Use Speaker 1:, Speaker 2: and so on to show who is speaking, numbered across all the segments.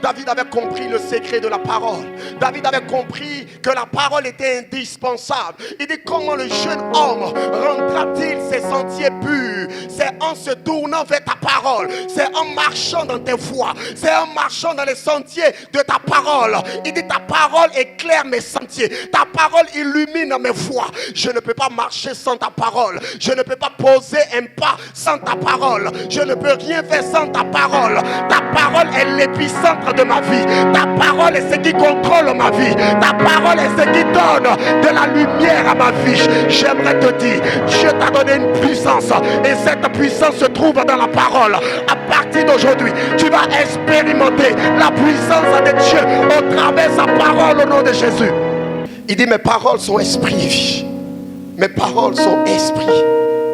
Speaker 1: David avait compris le secret de la parole. David avait compris que la parole était indispensable. Il dit, comment le jeune homme rendra-t-il ses sentiers purs? C'est en se tournant vers ta parole. C'est en marchant dans tes voies. C'est en marchant dans les sentiers de ta parole. Il dit, ta parole éclaire mes sentiers. Ta parole illumine mes voies. Je ne peux pas marcher sans ta parole. Je ne peux pas poser un pas sans ta parole. Je ne peux rien faire sans ta parole. Ta parole est l'épicentre de ma vie. Ta parole est ce qui contrôle ma vie. Ta parole est ce qui donne de la lumière à ma vie. J'aimerais te dire, Dieu t'a donné une puissance et cette puissance se trouve dans la parole. À partir d'aujourd'hui, tu vas expérimenter la puissance de Dieu au travers de sa parole au nom de Jésus. Il dit, mes paroles sont esprit et vie. Mes paroles sont esprit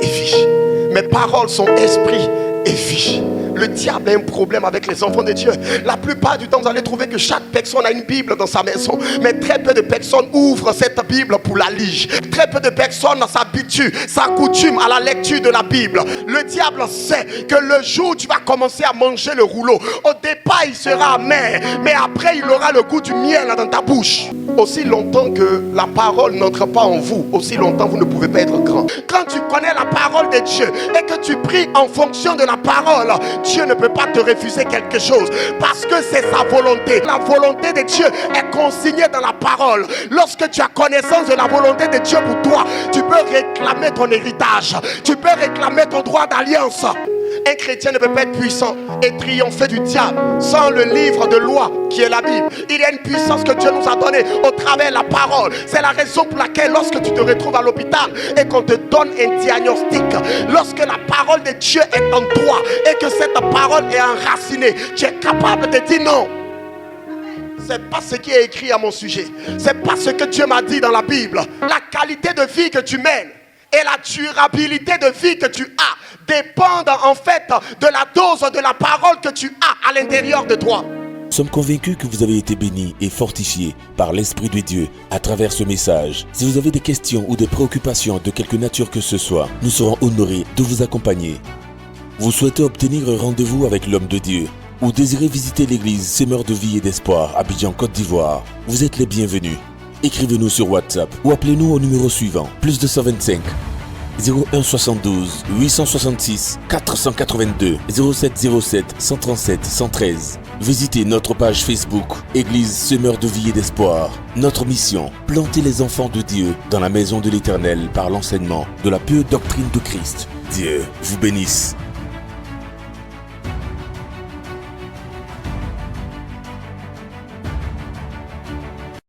Speaker 1: et vie. Mes paroles sont esprit et vie. Le diable a un problème avec les enfants de Dieu. La plupart du temps, vous allez trouver que chaque personne a une Bible dans sa maison. Mais très peu de personnes ouvrent cette Bible pour la lire. Très peu de personnes s'habituent, s'accoutument à la lecture de la Bible. Le diable sait que le jour où tu vas commencer à manger le rouleau, au départ il sera amer, mais après il aura le goût du miel dans ta bouche. Aussi longtemps que la parole n'entre pas en vous, aussi longtemps vous ne pouvez pas être grand. Quand tu connais la parole de Dieu et que tu pries en fonction de la parole, Dieu ne peut pas te refuser quelque chose parce que c'est sa volonté. La volonté de Dieu est consignée dans la parole. Lorsque tu as connaissance de la volonté de Dieu pour toi, tu peux réclamer ton héritage. Tu peux réclamer ton droit d'alliance. Un chrétien ne peut pas être puissant et triompher du diable sans le livre de loi qui est la Bible. Il y a une puissance que Dieu nous a donnée au travers de la parole. C'est la raison pour laquelle lorsque tu te retrouves à l'hôpital et qu'on te donne un diagnostic, lorsque la parole de Dieu est en toi et que cette parole est enracinée, tu es capable de dire non. C'est pas ce qui est écrit à mon sujet. C'est pas ce que Dieu m'a dit dans la Bible. La qualité de vie que tu mènes et la durabilité de vie que tu as dépendent en fait de la dose de la parole que tu as à l'intérieur de toi.
Speaker 2: Nous sommes convaincus que vous avez été bénis et fortifiés par l'Esprit de Dieu à travers ce message. Si vous avez des questions ou des préoccupations de quelque nature que ce soit, nous serons honorés de vous accompagner. Vous souhaitez obtenir un rendez-vous avec l'homme de Dieu ou désirez visiter l'église Semeur de vie et d'espoir à Abidjan, Côte d'Ivoire, vous êtes les bienvenus. Écrivez-nous sur WhatsApp ou appelez-nous au numéro suivant, plus 225 01 72 866 482 0707 137 113. Visitez notre page Facebook Église Semeur de vie et d'espoir. Notre mission, planter les enfants de Dieu dans la maison de l'Éternel par l'enseignement de la pure doctrine de Christ. Dieu vous bénisse.